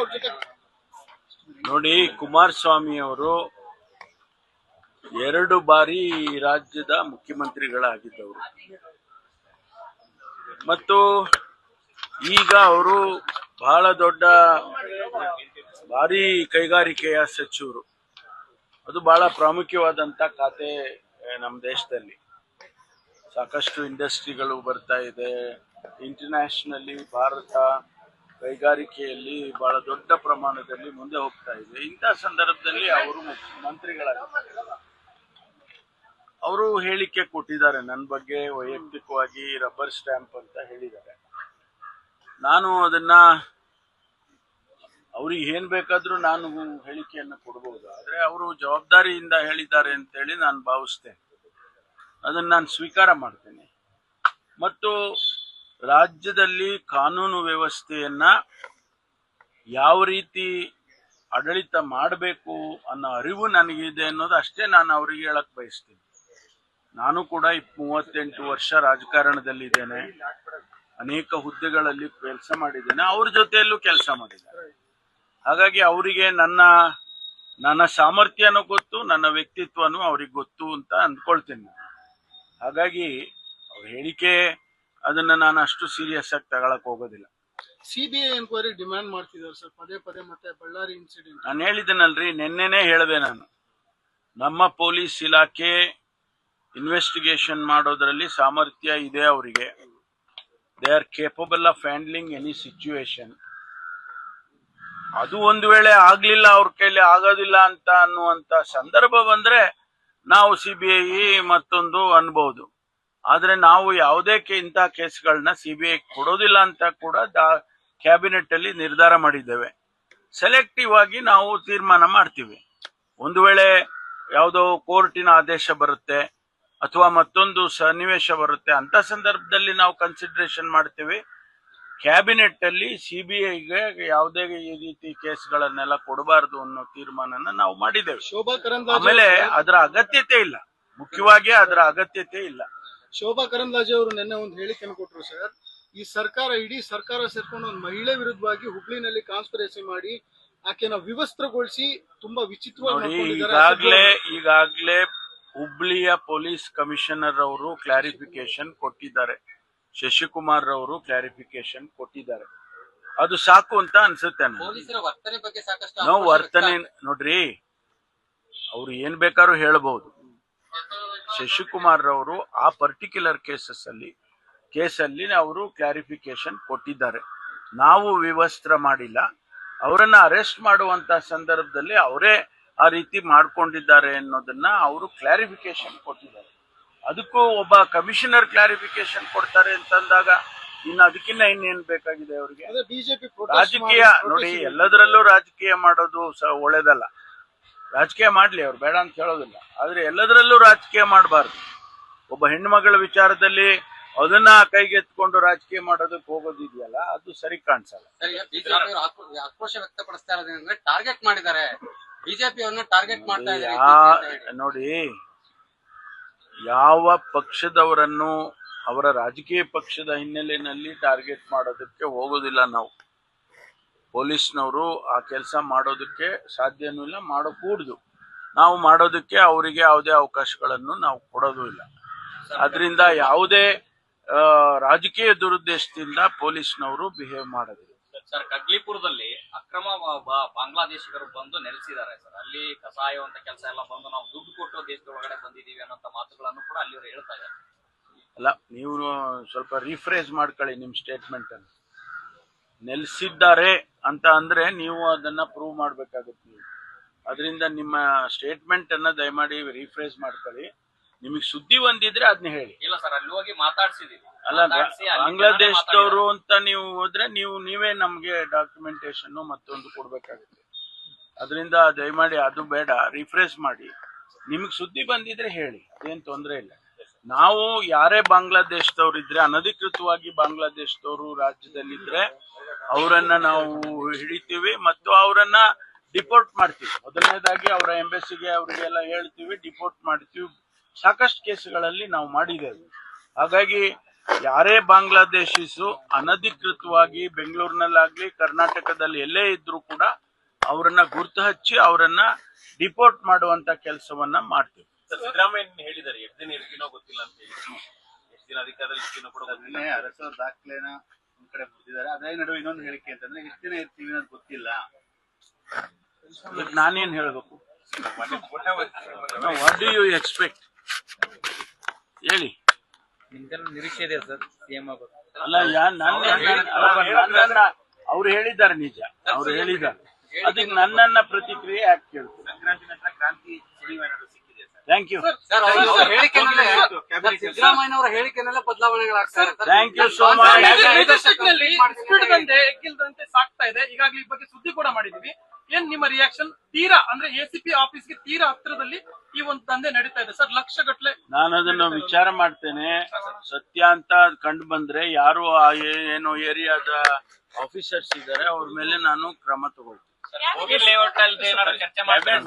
ಅವ್ರ ಜೊತೆ ನೋಡಿ, ಕುಮಾರಸ್ವಾಮಿ ಅವರು 2 ಬಾರಿ ರಾಜ್ಯದ ಮುಖ್ಯಮಂತ್ರಿಗಳಾಗಿದ್ದವರು ಮತ್ತು ಈಗ ಅವರು ಬಹಳ ದೊಡ್ಡ ಭಾರಿ ಕೈಗಾರಿಕೆಯ ಸಚಿವರು. ಅದು ಬಹಳ ಪ್ರಾಮುಖ್ಯವಾದಂತ ಖಾತೆ ನಮ್ಮ ದೇಶದಲ್ಲಿ. ಸಾಕಷ್ಟು ಇಂಡಸ್ಟ್ರಿಗಳು ಬರ್ತಾ ಇದೆ. ಇಂಟರ್ನ್ಯಾಷನಲಿ ಭಾರತ ಕೈಗಾರಿಕೆಯಲ್ಲಿ ಬಹಳ ದೊಡ್ಡ ಪ್ರಮಾಣದಲ್ಲಿ ಮುಂದೆ ಹೋಗ್ತಾ ಇದೆ. ಇಂಥ ಸಂದರ್ಭದಲ್ಲಿ ಅವರು ಮಂತ್ರಿಗಳಾಗಿದ್ದಾರೆ. ಅವರು ಹೇಳಿಕೆ ಕೊಟ್ಟಿದ್ದಾರೆ ನನ್ನ ಬಗ್ಗೆ ವೈಯಕ್ತಿಕವಾಗಿ, ರಬ್ಬರ್ ಸ್ಟ್ಯಾಂಪ್ ಅಂತ ಹೇಳಿದ್ದಾರೆ. ನಾನು ಅದನ್ನ ಅವ್ರಿಗೆ ಏನ್ ಬೇಕಾದ್ರೂ ನಾನು ಹೇಳಿಕೆಯನ್ನು ಕೊಡಬಹುದು. ಆದ್ರೆ ಅವರು ಜವಾಬ್ದಾರಿಯಿಂದ ಹೇಳಿದ್ದಾರೆ ಅಂತೇಳಿ ನಾನು ಭಾವಿಸ್ತೇನೆ. ಅದನ್ನ ನಾನು ಸ್ವೀಕಾರ ಮಾಡ್ತೇನೆ. ಮತ್ತು ರಾಜ್ಯದಲ್ಲಿ ಕಾನೂನು ವ್ಯವಸ್ಥೆಯನ್ನ ಯಾವ ರೀತಿ ಆಡಳಿತ ಮಾಡಬೇಕು ಅನ್ನೋ ಅರಿವು ನನಗಿದೆ ಅನ್ನೋದು ಅಷ್ಟೇ ನಾನು ಅವರಿಗೆ ಹೇಳಕ್ ಬಯಸ್ತೀನಿ. ನಾನು ಕೂಡ 38 ವರ್ಷ ರಾಜಕಾರಣದಲ್ಲಿದ್ದೇನೆ. ಅನೇಕ ಹುದ್ದೆಗಳಲ್ಲಿ ಕೆಲಸ ಮಾಡಿದ್ದೇನೆ. ಅವ್ರ ಜೊತೆಯಲ್ಲೂ ಕೆಲಸ ಮಾಡಿದ್ದೇನೆ. ಹಾಗಾಗಿ ಅವರಿಗೆ ನನ್ನ ಸಾಮರ್ಥ್ಯನೂ ಗೊತ್ತು, ನನ್ನ ವ್ಯಕ್ತಿತ್ವನೂ ಅವ್ರಿಗೆ ಗೊತ್ತು ಅಂತ ಅಂದ್ಕೊಳ್ತೀನಿ. ಹಾಗಾಗಿ ಅವ್ರ ಹೇಳಿಕೆ ಅದನ್ನ ನಾನು ಅಷ್ಟು ಸೀರಿಯಸ್ ಆಗಿ ತಗೊಳಕ್ ಹೋಗೋದಿಲ್ಲ. ಸಿಬಿಐ ಎನ್ಕ್ವೈರಿ ಡಿಮ್ಯಾಂಡ್ ಮಾಡ್ತಿದ್ದಾರೆ ಸರ್ ಪದೇ ಪದೇ. ಮತ್ತೆ ಬಳ್ಳಾರಿ ಇನ್ಸಿಡೆಂಟ್ ನಾನು ಹೇಳಿದ್ದೇನಲ್ರಿ, ನಿನ್ನೆನೇ ಹೇಳಿದೆ ನಾನು. ನಮ್ಮ ಪೊಲೀಸ್ ಇಲಾಖೆ ಇನ್ವೆಸ್ಟಿಗೇಷನ್ ಮಾಡೋದ್ರಲ್ಲಿ ಸಾಮರ್ಥ್ಯ ಇದೆ ಅವರಿಗೆ. They are capable of handling any situation. ಅದು ಒಂದು ವೇಳೆ ಆಗ್ಲಿಲ್ಲ, ಅವ್ರ ಕೈಲಿ ಆಗೋದಿಲ್ಲ ಅಂತ ಅನ್ನುವಂತ ಸಂದರ್ಭ ಬಂದ್ರೆ ನಾವು ಸಿಬಿಐ ಮತ್ತೊಂದು ಅನ್ಬಹುದು. ಆದ್ರೆ ನಾವು ಯಾವುದೇ ಇಂಥ ಕೇಸ್ಗಳನ್ನ ಸಿಬಿಐ ಕೊಡೋದಿಲ್ಲ ಅಂತ ಕೂಡ ಕ್ಯಾಬಿನೆಟ್ ಅಲ್ಲಿ ನಿರ್ಧಾರ ಮಾಡಿದ್ದೇವೆ. ಸೆಲೆಕ್ಟಿವ್ ಆಗಿ ನಾವು ತೀರ್ಮಾನ ಮಾಡ್ತೀವಿ. ಒಂದು ವೇಳೆ ಯಾವುದೋ ಕೋರ್ಟಿನ ಆದೇಶ ಬರುತ್ತೆ ಅಥವಾ ಮತ್ತೊಂದು ಸನ್ನಿವೇಶ ಬರುತ್ತೆ, ಅಂತ ಸಂದರ್ಭದಲ್ಲಿ ನಾವು ಕನ್ಸಿಡರೇಷನ್ ಮಾಡ್ತೀವಿ. ಕ್ಯಾಬಿನೆಟ್ ಅಲ್ಲಿ ಸಿಬಿಐಗೆ ಯಾವುದೇ ಈ ರೀತಿ ಕೇಸ್ಗಳನ್ನೆಲ್ಲ ಕೊಡಬಾರದು ಅನ್ನೋ ತೀರ್ಮಾನನ ನಾವು ಮಾಡಿದ್ದೇವೆ. ಶೋಭಾ ಕರಂದ್ಲಾಜೆ ಆಮೇಲೆ ಅದರ ಅಗತ್ಯತೆ ಇಲ್ಲ, ಮುಖ್ಯವಾಗಿ ಅದರ ಅಗತ್ಯತೆ ಇಲ್ಲ. ಶೋಭಾ ಕರಂದ್ಲಾಜೆ ಅವರು ನಿನ್ನೆ ಒಂದು ಹೇಳಿಕೆಯನ್ನು ಕೊಟ್ಟರು ಸರ್. ಈ ಸರ್ಕಾರ, ಇಡೀ ಸರ್ಕಾರ ಸೇರ್ಕೊಂಡು ಒಂದು ಮಹಿಳೆ ವಿರುದ್ಧವಾಗಿ ಹುಬ್ಳಿನಲ್ಲಿ ಕಾನ್ಸ್ಪಿರಸಿ ಮಾಡಿ ಆಕೆನ ವಿವಸ್ತ್ರಗೊಳಿಸಿ ತುಂಬಾ ವಿಚಿತ್ರವಾಗಿ ಈಗಾಗಲೇ ಹುಬ್ಳಿಯ ಪೊಲೀಸ್ ಕಮಿಷನರ್ ಅವರು ಕ್ಲಾರಿಫಿಕೇಶನ್ ಕೊಟ್ಟಿದ್ದಾರೆ. ಶಶಿಕುಮಾರ್ ಅವರು ಕ್ಲಾರಿಫಿಕೇಶನ್ ಕೊಟ್ಟಿದ್ದಾರೆ. ಅದು ಸಾಕು ಅಂತ ಅನ್ಸುತ್ತೆ. ನಾವು ವರ್ತನೆ ನೋಡ್ರಿ, ಅವ್ರು ಏನ್ ಬೇಕಾದ್ರೂ ಹೇಳ್ಬಹುದು. ಶಶಿಕುಮಾರ್ ಅವರು ಆ ಪರ್ಟಿಕ್ಯುಲರ್ ಕೇಸಲ್ಲಿ ಅವರು ಕ್ಲಾರಿಫಿಕೇಶನ್ ಕೊಟ್ಟಿದ್ದಾರೆ. ನಾವು ವಿವಸ್ತ್ರ ಮಾಡಿಲ್ಲ. ಅವರನ್ನ ಅರೆಸ್ಟ್ ಮಾಡುವಂತ ಸಂದರ್ಭದಲ್ಲಿ ಅವರೇ ಆ ರೀತಿ ಮಾಡ್ಕೊಂಡಿದ್ದಾರೆ ಅನ್ನೋದನ್ನ ಅವರು ಕ್ಲಾರಿಫಿಕೇಶನ್ ಕೊಟ್ಟಿದ್ದಾರೆ. ಅದಕ್ಕೂ ಒಬ್ಬ ಕಮಿಷನರ್ ಕ್ಲಾರಿಫಿಕೇಶನ್ ಕೊಡ್ತಾರೆ ಅಂತಂದಾಗ ಇನ್ನು ಅದಕ್ಕಿಂತ ಇನ್ನೇನ್ ಬೇಕಾಗಿದೆ ಅವರಿಗೆ? ರಾಜಕೀಯ ನೋಡಿ, ಎಲ್ಲದರಲ್ಲೂ ರಾಜಕೀಯ ಮಾಡೋದು ಒಳ್ಳೇದಲ್ಲ. ರಾಜಕೀಯ ಮಾಡ್ಲಿ, ಅವ್ರು ಬೇಡ ಅಂತ ಹೇಳೋದಿಲ್ಲ. ಆದ್ರೆ ಎಲ್ಲದರಲ್ಲೂ ರಾಜಕೀಯ ಮಾಡಬಾರ್ದು. ಒಬ್ಬ ಹೆಣ್ಮಗಳ ವಿಚಾರದಲ್ಲಿ ಅದನ್ನ ಕೈಗೆತ್ಕೊಂಡು ರಾಜಕೀಯ ಮಾಡೋದಕ್ಕೆ ಹೋಗೋದಿದೆಯಲ್ಲ, ಅದು ಸರಿ ಕಾಣಿಸಲ್ಲ. ಆಕ್ರೋಶ ವ್ಯಕ್ತಪಡಿಸ್ತಾ ಇರೋದಂದ್ರೆ ಟಾರ್ಗೆಟ್ ಮಾಡಿದ್ದಾರೆ, ಬಿಜೆಪಿ ಅವ್ರನ್ನ ಟಾರ್ಗೆಟ್ ಮಾಡ್ತಾ ಇದ್ದಾರೆ. ನೋಡಿ, ಯಾವ ಪಕ್ಷದವರನ್ನು ಅವರ ರಾಜಕೀಯ ಪಕ್ಷದ ಹಿನ್ನೆಲೆಯಲ್ಲಿ ಟಾರ್ಗೆಟ್ ಮಾಡೋದಕ್ಕೆ ಹೋಗೋದಿಲ್ಲ. ನಾವು ಪೊಲೀಸ್ನವರು ಆ ಕೆಲಸ ಮಾಡೋದಕ್ಕೆ ಸಾಧ್ಯನೂ ಇಲ್ಲ, ಮಾಡಕೂಡ್ದು. ನಾವು ಮಾಡೋದಕ್ಕೆ ಅವರಿಗೆ ಯಾವುದೇ ಅವಕಾಶಗಳನ್ನು ನಾವು ಕೊಡೋದು ಇಲ್ಲ. ಅದರಿಂದ ಯಾವುದೇ ರಾಜಕೀಯ ದುರುದ್ದೇಶದಿಂದ ಪೊಲೀಸ್ನವರು ಬಿಹೇವ್ ಮಾಡೋದಿಲ್ಲ. ಸರ್, ಕಗ್ಲಿಪುರದಲ್ಲಿ ಅಕ್ರಮ ಬಾಂಗ್ಲಾದೇಶಿಗರು ಬಂದು ನೆಲೆಸಿದ್ದಾರೆ ಸರ್. ಅಲ್ಲಿ ಕಸಾಯುವಂತ ಕೆಲಸ ಎಲ್ಲ ಬಂದು ನಾವು ದುಡ್ಡು ಕೊಟ್ಟು ದೇಶದ ಒಳಗಡೆ ಬಂದಿದೀವಿ ಅನ್ನೋ ಮಾತುಗಳನ್ನು ಕೂಡ ಅಲ್ಲಿ ಹೇಳ್ತಾ ಇದ್ದಾರೆ. ಅಲ್ಲ, ನೀವು ಸ್ವಲ್ಪ ರೀಫ್ರೇಸ್ ಮಾಡ್ಕೊಳ್ಳಿ ನಿಮ್ ಸ್ಟೇಟ್ಮೆಂಟ್ ಅನ್ನು. ನೆಲೆಸಿದ್ದಾರೆ ಅಂತ ಅಂದ್ರೆ ನೀವು ಅದನ್ನ ಪ್ರೂವ್ ಮಾಡ್ಬೇಕಾಗುತ್ತೆ. ನೀವು ಅದರಿಂದ ನಿಮ್ಮ ಸ್ಟೇಟ್ಮೆಂಟ್ ಅನ್ನ ದಯಮಾಡಿ ರೀಫ್ರೇಸ್ ಮಾಡ್ಕೊಳ್ಳಿ. ನಿಮಗೆ ಸುದ್ದಿ ಬಂದಿದ್ರೆ ಅದನ್ನ ಹೇಳಿ. ಇಲ್ಲ ಸರ್, ಅಲ್ಲಿ ಹೋಗಿ ಮಾತಾಡ್ಸಿದೀವಿ. ಅಲ್ಲ, ಬಾಂಗ್ಲಾದೇಶದವರು ಅಂತ ನೀವು ಹೋದ್ರೆ ನೀವೇ ನಮ್ಗೆ ಡಾಕ್ಯುಮೆಂಟೇಶನ್ ಮತ್ತೊಂದು ಕೊಡ್ಬೇಕಾಗುತ್ತೆ. ಅದರಿಂದ ದಯಮಾಡಿ ಅದು ಬೇಡ, ರಿಫ್ರೆಶ್ ಮಾಡಿ. ನಿಮಗ್ ಸುದ್ದಿ ಬಂದಿದ್ರೆ ಹೇಳಿ, ಅದೇನ್ ತೊಂದರೆ ಇಲ್ಲ. ನಾವು ಯಾರೇ ಬಾಂಗ್ಲಾದೇಶದವ್ರು ಇದ್ರೆ, ಅನಧಿಕೃತವಾಗಿ ಬಾಂಗ್ಲಾದೇಶದವರು ರಾಜ್ಯದಲ್ಲಿದ್ರೆ ಅವರನ್ನ ನಾವು ಹಿಡಿತೀವಿ ಮತ್ತು ಅವರನ್ನ ಡಿಪೋರ್ಟ್ ಮಾಡ್ತೀವಿ. ಮೊದಲನೇದಾಗಿ ಅವರ ಎಂಬಸಿಗೆ ಅವರಿಗೆಲ್ಲ ಹೇಳ್ತೀವಿ, ಡಿಪೋರ್ಟ್ ಮಾಡ್ತೀವಿ. ಸಾಕಷ್ಟು ಕೇಸುಗಳಲ್ಲಿ ನಾವು ಮಾಡಿದ್ದೇವೆ. ಹಾಗಾಗಿ ಯಾರೇ ಬಾಂಗ್ಲಾದೇಶಿಸು ಅನಧಿಕೃತವಾಗಿ ಬೆಂಗಳೂರಿನಲ್ಲಾಗ್ಲಿ ಕರ್ನಾಟಕದಲ್ಲಿ ಎಲ್ಲೇ ಇದ್ರೂ ಕೂಡ ಅವರನ್ನ ಗುರ್ತು ಹಚ್ಚಿ ಅವರನ್ನ ಡಿಪೋರ್ಟ್ ಮಾಡುವಂತ ಕೆಲಸವನ್ನ ಮಾಡ್ತೀವಿ. ಸಿದ್ದರಾಮಯ್ಯ ಹೇಳಿದ್ದಾರೆ ಎಷ್ಟು ದಿನ ಇರ್ತೀನೋ ಗೊತ್ತಿಲ್ಲ ಅಂತ ಹೇಳಿ, ಎಷ್ಟು ದಿನ ಅಧಿಕಾರದಲ್ಲಿ ಇರ್ತೀನೋ ಕೂಡ ಗೊತ್ತಿಲ್ಲ. ಅರಸವ್ರ ದಾಖಲೆನ ಒಂದ್ ಕಡೆ ಮುಟ್ಟಿದ್ದಾರೆ. ಅದೇ ನಡುವೆ ಇನ್ನೊಂದು ಹೇಳಿಕೆ ಅಂತಂದ್ರೆ ಎಷ್ಟು ದಿನ ಇರ್ತೀವಿ ಅನ್ನೋದು ಗೊತ್ತಿಲ್ಲ. ನಾನೇನ್ ಹೇಳ್ಬೇಕು? ವಾಟ್ ಡು ಯು ಎಕ್ಸ್ಪೆಕ್ಟ್ ಹೇಳಿ. ನಿರೀಕ್ಷೆ ಇದೆ ಸರ್ ಸಿಎಂ ಆಗೋದು. ಅಲ್ಲ ಅವ್ರು ಹೇಳಿದ್ದಾರೆ, ನಿಜ ಅವ್ರು ಹೇಳಿದ್ದಾರೆ. ಅದಕ್ಕೆ ನನ್ನನ್ನ ಪ್ರತಿಕ್ರಿಯೆ ಯಾಕೆ ಕೇಳ್ತಾರೆ? ಸಂಕ್ರಾಂತಿ ನಂತರ ಕ್ರಾಂತಿ ಸುಳಿವೇನಾದ್ರು ಸಿಕ್ಕಿದೆ ಸರ್? ಥ್ಯಾಂಕ್ ಯು, ಸರ್ ಅವ್ರ ಹೇಳಿಕೆನಲ್ಲೇ ಸಿದ್ದರಾಮಯ್ಯ ಅವರ ಹೇಳಿಕೆನಲ್ಲೇ ಬದಲಾವಣೆಗಳಾಗ್ತಾ ಇದೆ sir. Thank you so much. ನಲ್ಲಿ ಎಕ್ಕಿಲ್ದಂತೆ ಸಾಕ್ತಾ ಇದೆ. ಈಗಾಗಲೇ ಈ ಬಗ್ಗೆ ಸುದ್ದಿ ಕೂಡ ಮಾಡಿದೀವಿ. ಏನ್ ನಿಮ್ಮ ರಿಯಾಕ್ಷನ್? ತೀರಾ ಅಂದ್ರೆ ಎಸಿಪಿ ಆಫೀಸ್ಗೆ ತೀರಾ ಹತ್ತಿರದಲ್ಲಿ ಈ ಒಂದು ದಂಧೆ ನಡೀತಾ ಇದೆ ಸರ್, ಲಕ್ಷ ಗಟ್ಟಲೆ. ನಾನು ಅದನ್ನು ವಿಚಾರ ಮಾಡ್ತೇನೆ. ಸತ್ಯ ಅಂತ ಕಂಡು ಬಂದ್ರೆ ಯಾರು ಏನು ಏರಿಯಾದ ಆಫೀಸರ್ಸ್ ಇದ್ದಾರೆ ಅವ್ರ ಮೇಲೆ ನಾನು ಕ್ರಮ ತಗೊಳ್ತೀನಿ. ಹೋಗಿ ಲೇಔಟ್ ಅಲ್ಲಿ ಏನಾದ್ರು ಚರ್ಚೆ ಮಾಡ್ತಾರೆ?